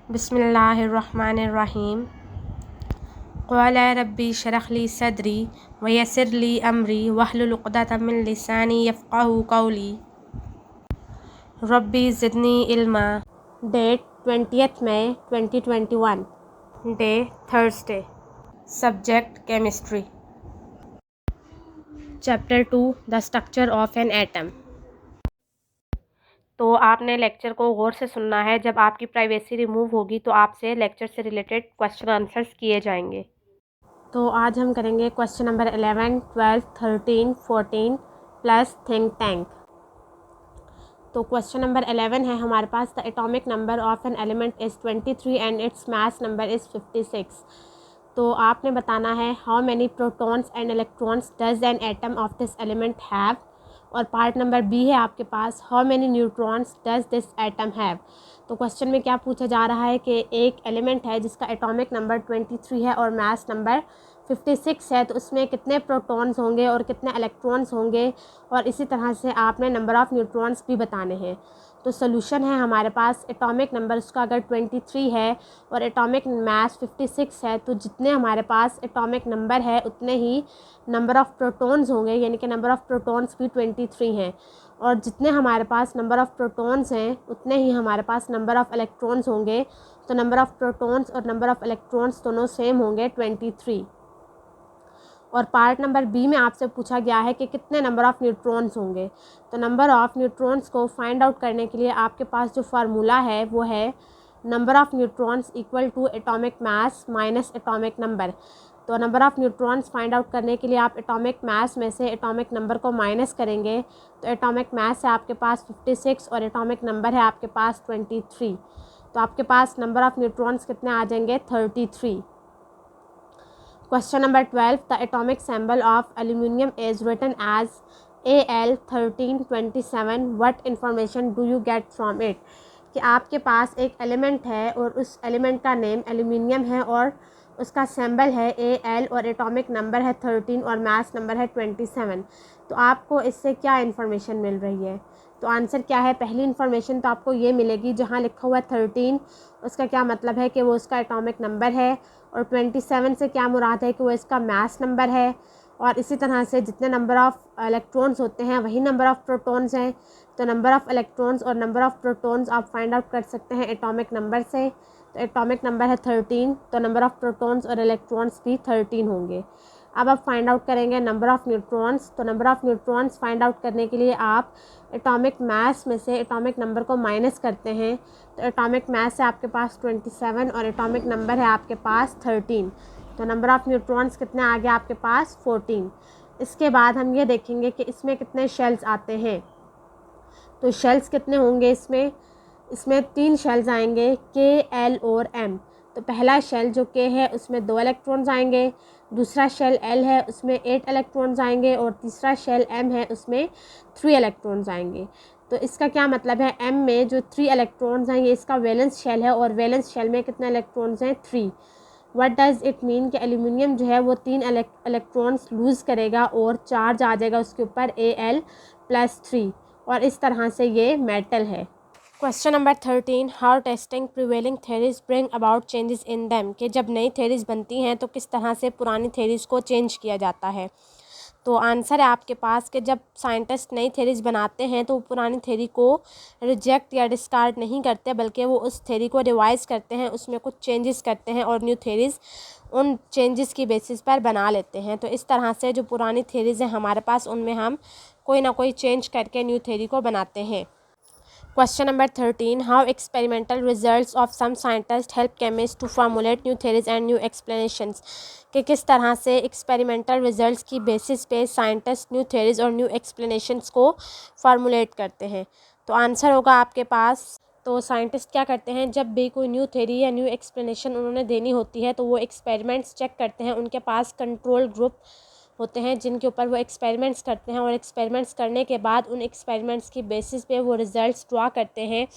बिस्मिल्लाहिर्रहमानिर्रहीम। क़ाल रब्बी शरह ली सदरी वयस्सिर ली अमरी वहलुल उक़दतम मिन लिसानी यफ़क़हू क़ौली। रब्बी ज़िदनी इल्मा। Date 20 May 2021। Day Thursday. Subject chemistry. Chapter 2 the structure of an atom. तो आपने लेक्चर को गौर से सुनना है। जब आपकी प्राइवेसी रिमूव होगी तो आपसे लेक्चर से रिलेटेड क्वेश्चन आंसर्स किए जाएंगे। तो आज हम करेंगे question number 11, 12, 13, 14 plus think tank. तो क्वेश्चन नंबर 11 है हमारे पास, the atomic number of an element is 23 and it's mass number is 56। तो आपने बताना है how many protons and electrons does an atom of this element have. और part number B है आपके पास, how many neutrons does this atom have. तो question में क्या पूछा जा रहा है कि एक एलिमेंट है जिसका एटॉमिक नंबर 23 है और मास नंबर 56 है, तो उसमें कितने प्रोटॉन्स होंगे और कितने इलेक्ट्रॉन्स होंगे, और इसी तरह से आपने नंबर ऑफ़ न्यूट्रॉन्स भी बताने हैं। तो सोल्यूशन है हमारे पास, एटॉमिक नंबर उसका अगर 23 है और एटॉमिक मास 56 है, तो जितने हमारे पास एटॉमिक नंबर है उतने ही नंबर ऑफ़ प्रोटॉन्स होंगे, यानी कि नंबर ऑफ़ प्रोटॉन्स भी 23 हैं। और जितने हमारे पास नंबर ऑफ़ प्रोटॉन्स हैं उतने ही हमारे पास नंबर ऑफ़ इलेक्ट्रॉन्स होंगे। तो नंबर ऑफ़ प्रोटॉन्स और नंबर ऑफ़ इलेक्ट्रॉन्स दोनों सेम होंगे, 23। और पार्ट नंबर बी में आपसे पूछा गया है कि कितने नंबर ऑफ़ न्यूट्रॉन्स होंगे। तो नंबर ऑफ़ न्यूट्रॉन्स को फाइंड आउट करने के लिए आपके पास जो फार्मूला है वो है number of neutrons equal to atomic mass minus atomic number. तो number of neutrons find out करने के लिए आप एटॉमिक मास में से एटॉमिक नंबर को माइनस करेंगे। तो एटॉमिक मास है आपके पास 56 और एटॉमिक नंबर है आपके पास 23। तो आपके पास नंबर ऑफ़ न्यूट्रॉन्स कितने आ जाएंगे, 33। Question number 12. The atomic symbol of aluminium is written as Al1327. What information do you get from it? कि आपके पास एक एलिमेंट है और उस एलिमेंट का नेम एल्यूमिनियम है और उसका सिंबल है Al और एटॉमिक नंबर है 13 और मास नंबर है 27। तो आपको इससे क्या इन्फॉर्मेशन मिल रही है? तो आंसर क्या है? पहली इन्फॉर्मेशन तो आपको ये मिलेगी, जहाँ लिखा हुआ है 13 उसका क्या मतलब है कि वो उसका एटॉमिक नंबर है, और 27 से क्या मुराद है कि वो इसका मास नंबर है। और इसी तरह से जितने नंबर ऑफ़ इलेक्ट्रॉन्स होते हैं वही नंबर ऑफ़ प्रोटॉन्स हैं। तो नंबर ऑफ़ इलेक्ट्रॉन्स और नंबर ऑफ़ प्रोटॉन्स आप फाइंड आउट कर सकते हैं एटॉमिक नंबर से। तो एटॉमिक नंबर है 13, तो नंबर ऑफ़ प्रोटॉन्स और इलेक्ट्रॉन्स भी 13 होंगे। अब आप फाइंड आउट करेंगे नंबर ऑफ़ न्यूट्रॉन्स। तो number of neutrons find out करने के लिए आप एटॉमिक मास में से एटॉमिक नंबर को माइनस करते हैं। तो एटॉमिक मास है आपके पास 27 और एटॉमिक नंबर है आपके पास 13। तो नंबर ऑफ़ न्यूट्रॉन्स कितने आ गए आपके पास, 14। इसके बाद हम ये देखेंगे कि इसमें कितने शेल्स आते हैं। तो शेल्स कितने होंगे इसमें 3 शेल्स आएंगे, के, एल और एम। तो पहला शेल जो के है उसमें 2 इलेक्ट्रॉन्स आएंगे, दूसरा शेल एल है उसमें 8 इलेक्ट्रॉन्स आएंगे, और तीसरा शेल एम है उसमें 3 इलेक्ट्रॉन्स आएंगे। तो इसका क्या मतलब है, एम में जो 3 इलेक्ट्रॉन्स हैं ये इसका वैलेंस शेल है, और वैलेंस शेल में कितने इलेक्ट्रॉन्स हैं, 3। व्हाट डज़ इट मीन कि एल्यूमिनियम जो है वो 3 इलेक्ट्रॉन्स लूज़ करेगा और चार्ज आ जाएगा उसके ऊपर Al+3, और इस तरह से ये मेटल है। Question number 13, how testing prevailing theories bring about changes in them. कि जब नई थेरीज बनती हैं तो किस तरह से पुरानी थेरीज को चेंज किया जाता है। तो आंसर है आपके पास कि जब साइंटिस्ट नई थेरीज बनाते हैं तो वो पुरानी थेरी को रिजेक्ट या डिस्कार्ड नहीं करते, बल्कि वो उस थेरी को रिवाइज करते हैं, उसमें कुछ चेंजेस करते हैं और न्यू थेरीज उन चेंजेस की बेसिस पर बना लेते हैं। तो इस तरह से जो पुरानी थेरीज हैं हमारे पास उनमें हम कोई ना कोई चेंज करके न्यू थेरी को बनाते हैं। Question number 13, how experimental results of some scientists help chemists to formulate new theories and new explanations। कि किस तरह से एक्सपेरिमेंटल रिजल्ट्स की बेसिस पे साइंटिस्ट न्यू थेरीज और न्यू एक्सप्लेनेशंस को फार्मूलेट करते हैं। तो आंसर होगा आपके पास, तो साइंटिस्ट क्या करते हैं, जब भी कोई न्यू थेरी या न्यू एक्सप्लेनेशन उन्होंने देनी होती है तो वो एक्सपेरिमेंट्स चेक करते हैं। उनके पास कंट्रोल ग्रुप होते हैं जिनके ऊपर वो एक्सपेरिमेंट्स करते हैं, और एक्सपेरिमेंट्स करने के बाद उन एक्सपेरिमेंट्स की बेसिस पे वो रिज़ल्ट्स ड्रा करते हैं।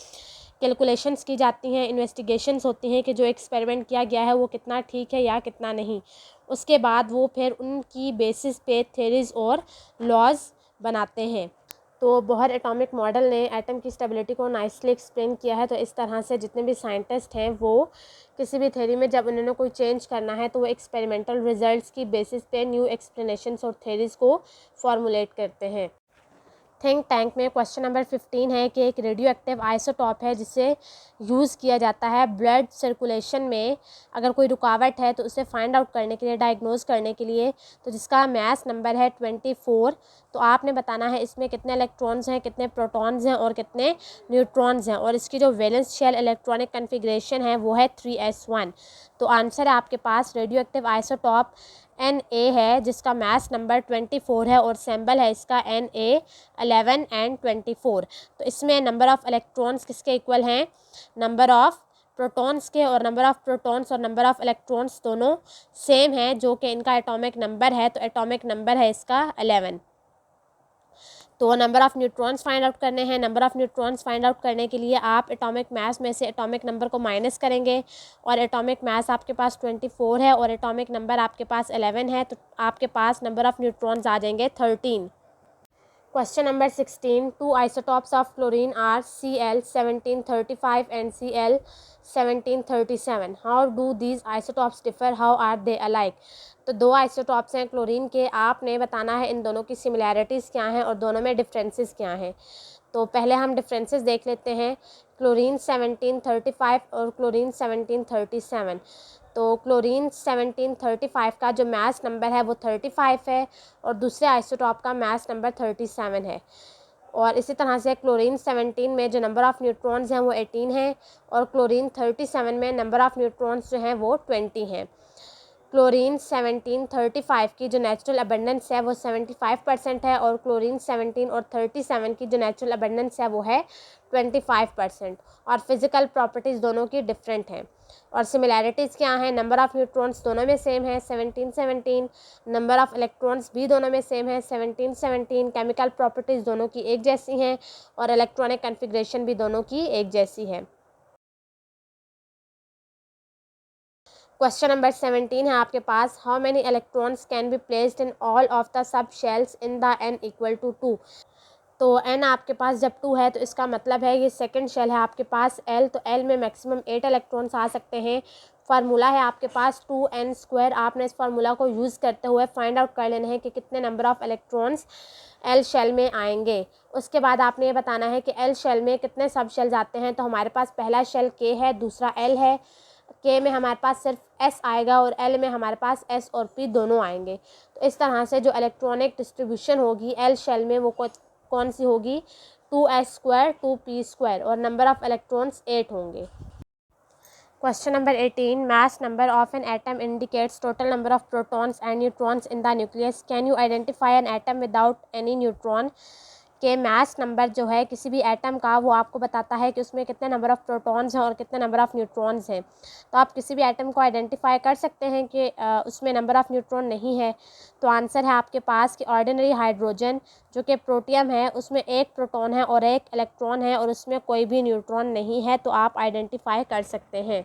कैलकुलेशंस की जाती हैं, इन्वेस्टिगेशंस होती हैं कि जो एक्सपेरिमेंट किया गया है वो कितना ठीक है या कितना नहीं। उसके बाद वो फिर उनकी बेसिस पे थेरीज़ और लॉज बनाते हैं। तो बोहर एटॉमिक मॉडल ने एटम की स्टेबिलिटी को नाइसली एक्सप्लेन किया है। तो इस तरह से जितने भी साइंटिस्ट हैं वो किसी भी थ्योरी में जब उन्होंने कोई चेंज करना है तो वो एक्सपेरिमेंटल रिजल्ट्स की बेसिस पे न्यू एक्सप्लेनेशंस और थ्योरीज़ को फॉर्मुलेट करते हैं। थिंक टैंक में क्वेश्चन नंबर 15 है कि एक रेडियो एक्टिव आइसोटॉप है जिसे यूज़ किया जाता है ब्लड सर्कुलेशन में अगर कोई रुकावट है तो उसे फाइंड आउट करने के लिए, डायग्नोज करने के लिए, तो जिसका मास नंबर है 24। तो आपने बताना है इसमें कितने इलेक्ट्रॉन्स हैं, कितने प्रोटॉन्स हैं और कितने न्यूट्रॉन्स हैं, और इसकी जो वैलेंस शेल इलेक्ट्रॉनिक कन्फिग्रेशन है वो है 3s1। तो आंसर है आपके पास रेडियो एक्टिव आइसोटॉप Na है जिसका मास नंबर 24 है और सैम्बल है इसका Na11 and 24। तो इसमें नंबर ऑफ़ इलेक्ट्रॉन्स किसके इक्वल हैं, नंबर ऑफ़ प्रोटॉन्स के, और नंबर ऑफ़ प्रोटॉन्स और नंबर ऑफ़ इलेक्ट्रॉन्स दोनों सेम हैं जो कि इनका एटॉमिक नंबर है। तो एटॉमिक नंबर है इसका 11। तो number of neutrons find out करने हैं। Number of neutrons find out करने के लिए आप एटॉमिक मास में से एटॉमिक नंबर को माइनस करेंगे, और एटॉमिक मास आपके पास 24 है और एटॉमिक नंबर आपके पास 11 है, तो आपके पास नंबर ऑफ़ न्यूट्रॉन्स आ जाएंगे 13। Question number 16. Two isotopes of chlorine are Cl1735 and Cl1737. How do these isotopes differ? How are they alike? तो दो आइसोटॉप्स हैं क्लोरीन के, आपने बताना है इन दोनों की सिमिलैरिटीज़ क्या हैं और दोनों में डिफरेंसेस क्या हैं। तो पहले हम डिफरेंसेस देख लेते हैं, क्लोरीन 1735 और क्लोरीन 1737। तो क्लोरीन 1735 का जो मास नंबर है वो 35 है और दूसरे आइसोटॉप का मास नंबर 37 है। और इसी तरह से क्लोरीन 17 में जो नंबर ऑफ़ न्यूट्रॉन्स हैं वो 18 हैं और क्लोरीन 37 में नंबर ऑफ़ न्यूट्रॉन्स जो हैं वो 20 हैं। क्लोरीन 1735 की जो नेचुरल अबंडेंस है वो 75% है और क्लोरीन 17 और 37 की जो नेचुरल अबंडेंस है वो है 25%। और फिज़िकल प्रॉपर्टीज़ दोनों की डिफरेंट हैं। और सिमिलैरिटीज़ क्या हैं, नंबर ऑफ़ न्यूट्रॉन्स दोनों में सेम है 17 नंबर ऑफ़ इलेक्ट्रॉन्स भी दोनों में सेम है 17 केमिकल प्रॉपर्टीज़ दोनों की एक जैसी हैं और इलेक्ट्रॉनिक कन्फिग्रेशन भी दोनों की एक जैसी है। क्वेश्चन नंबर 17 है आपके पास, how many electrons can be placed in all of the subshells in the n equal to 2। तो n आपके पास जब 2 है तो इसका मतलब है ये सेकंड शेल है आपके पास l, तो l में मैक्सिमम 8 इलेक्ट्रॉन्स आ सकते हैं। फार्मूला है आपके पास 2n²। आपने इस फार्मूला को यूज़ करते हुए फाइंड आउट कर लेना है कि कितने number of electrons l shell में आएंगे। उसके बाद आपने ये बताना है कि l शेल में कितने सब शेल्स आते हैं। तो हमारे पास पहला शेल k है, दूसरा l है। k में हमारे पास सिर्फ s आएगा और l में हमारे पास s और p दोनों आएंगे। तो इस तरह से जो इलेक्ट्रॉनिक डिस्ट्रीब्यूशन होगी l शेल में वो कौन सी होगी, 2s² 2p² और नंबर ऑफ़ इलेक्ट्रॉन्स 8 होंगे। Question number 18, mass number of an atom indicates total number of protons and neutrons in the nucleus. Can you identify an atom without any neutron. के mass number जो है किसी भी atom का वो आपको बताता है कि उसमें कितने नंबर ऑफ़ प्रोटॉन्स हैं और कितने नंबर ऑफ़ न्यूट्रॉन्स हैं। तो आप किसी भी एटम को आइडेंटिफाई कर सकते हैं कि उसमें नंबर ऑफ़ न्यूट्रॉन नहीं है। तो आंसर है आपके पास कि ऑर्डिनरी हाइड्रोजन जो कि प्रोटियम है उसमें एक प्रोटॉन है और एक इलेक्ट्रॉन है और उसमें कोई भी न्यूट्रॉन नहीं है, तो आप आइडेंटिफाई कर सकते हैं।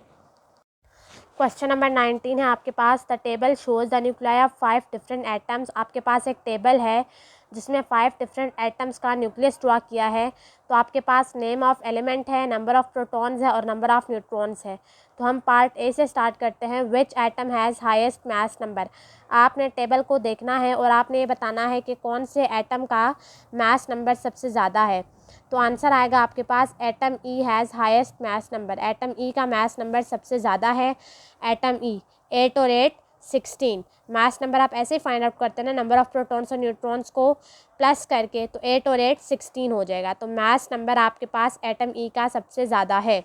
क्वेश्चन नंबर 19 है आपके पास, the table shows the nuclei of 5 different atoms. आपके पास एक टेबल है जिसमें 5 डिफरेंट एटम्स का न्यूक्लियस ड्रॉ किया है। तो आपके पास नेम ऑफ़ एलिमेंट है, नंबर ऑफ़ प्रोटॉन्स है और नंबर ऑफ़ न्यूट्रॉन्स है। तो हम पार्ट ए से स्टार्ट करते हैं, which atom has highest mass number. आपने टेबल को देखना है और आपने ये बताना है कि कौन से एटम का मास नंबर सबसे ज़्यादा है। तो आंसर आएगा आपके पास atom E has highest mass number. Atom E का मास नंबर सबसे ज़्यादा है। एटम ई 8 और 8 16। मास नंबर आप ऐसे ही फाइंड आउट करते हैं ना, नंबर ऑफ़ प्रोटॉन्स और न्यूट्रॉन्स को प्लस करके, तो 8 और 8 16 हो जाएगा। तो मास नंबर आपके पास एटम ई का सबसे ज़्यादा है।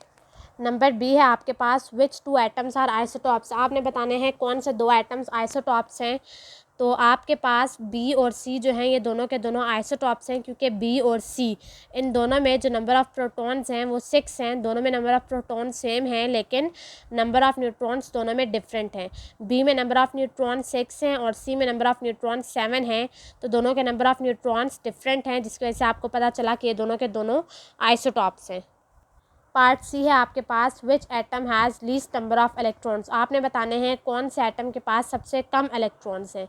नंबर बी है आपके पास, विच 2 एटम्स आर आइसोटॉप्स। आपने बताने हैं कौन से 2 एटम्स आइसोटॉप्स हैं। तो आपके पास बी और सी जो हैं ये दोनों के दोनों आइसोटॉप्स हैं, क्योंकि बी और सी इन दोनों में जो नंबर ऑफ़ प्रोटॉन्स हैं वो 6 हैं। दोनों में नंबर ऑफ़ प्रोटॉन्स सेम हैं लेकिन नंबर ऑफ़ न्यूट्रॉन्स दोनों में डिफरेंट हैं। बी में नंबर ऑफ़ न्यूट्रॉन्स 6 हैं और सी में नंबर ऑफ़ न्यूट्रॉन्स 7 हैं। तो दोनों के नंबर ऑफ़ न्यूट्रॉन्स डिफरेंट हैं, जिसकी वजह से आपको पता चला कि ये दोनों के दोनों आइसोटॉप्स हैं। पार्ट सी है आपके पास, which atom has least number of electrons. आपने बताने हैं कौन से एटम के पास सबसे कम इलेक्ट्रॉन्स हैं।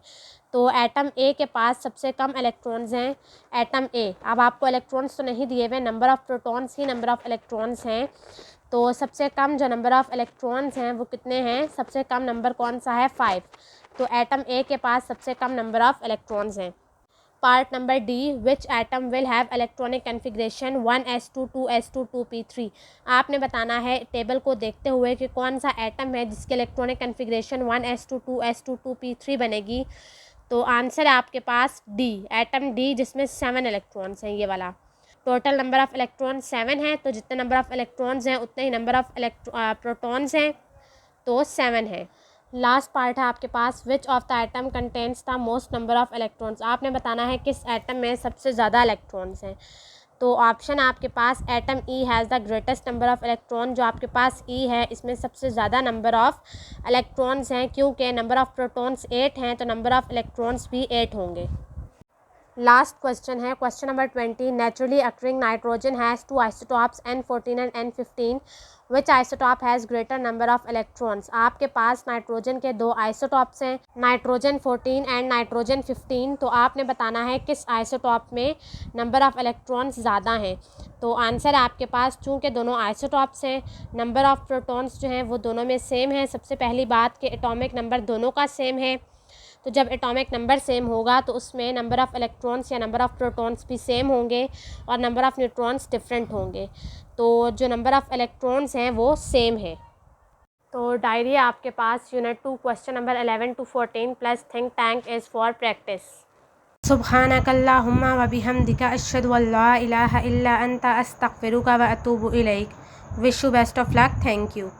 तो एटम ए के पास सबसे कम इलेक्ट्रॉन्स हैं, एटम ए। अब आपको इलेक्ट्रॉन्स तो नहीं दिए हुए, number of protons he number of electrons हैं। तो सबसे कम जो नंबर ऑफ़ इलेक्ट्रॉन्स हैं वो कितने हैं, सबसे कम नंबर कौन सा है, 5। तो एटम ए के पास सबसे कम नंबर ऑफ़ इलेक्ट्रॉन्स हैं। Part number D, which atom will have electronic configuration 1s2 2s2 2p3। आपने बताना है टेबल को देखते हुए कि कौन सा एटम है जिसके electronic configuration 1s2 2s2 2p3 बनेगी। तो आंसर है आपके पास डी, एटम डी, जिसमें 7 इलेक्ट्रॉन्स हैं, ये वाला। टोटल नंबर ऑफ़ इलेक्ट्रॉन 7 है, तो जितने नंबर ऑफ़ इलेक्ट्रॉन्स हैं उतने ही नंबर ऑफ़ प्रोटॉन्स हैं, तो 7 है। लास्ट पार्ट है आपके पास, which of the atom contents the most number of electrons. आपने बताना है किस एटम में सबसे ज़्यादा इलेक्ट्रॉन्स हैं। तो ऑप्शन है आपके पास atom E has the greatest number of electron. जो आपके पास ई है इसमें सबसे ज़्यादा नंबर ऑफ़ इलेक्ट्रॉन्स हैं, क्योंकि नंबर ऑफ़ प्रोटॉन्स 8 हैं तो नंबर ऑफ़ इलेक्ट्रॉन्स भी 8 होंगे। लास्ट क्वेश्चन है question number 20, naturally occurring nitrogen has 2 isotopes N14 and N15, which isotope has greater number of electrons. आपके पास नाइट्रोजन के 2 आइसोटॉप्स हैं, नाइट्रोजन 14 एंड नाइट्रोजन 15। तो आपने बताना है किस आइसोटॉप में नंबर ऑफ़ इलेक्ट्रॉन्स ज़्यादा हैं। तो आंसर है आपके पास, चूँकि दोनों आइसोटॉप्स हैं, नंबर ऑफ़ प्रोटॉन्स जो हैं वो दोनों में सेम है। सबसे पहली बात कि एटॉमिक नंबर दोनों का सेम है, तो जब एटॉमिक नंबर सेम होगा तो उसमें नंबर ऑफ़ इलेक्ट्रॉन्स या नंबर ऑफ़ प्रोटॉन्स भी सेम होंगे और नंबर ऑफ़ न्यूट्रॉन्स डिफरेंट होंगे। तो जो नंबर ऑफ़ इलेक्ट्रॉन्स हैं वो सेम है। तो डायरी आपके पास unit 2 question number 11 to 14 plus think tank is for practice. सुब्हानकल्लाहुम्मा व बिहम्दिका अशहदु अल्ला इलाहा इल्ला अंता अस्तगफिरुका व अतूबु इलैक। Wish you best of luck. Thank you.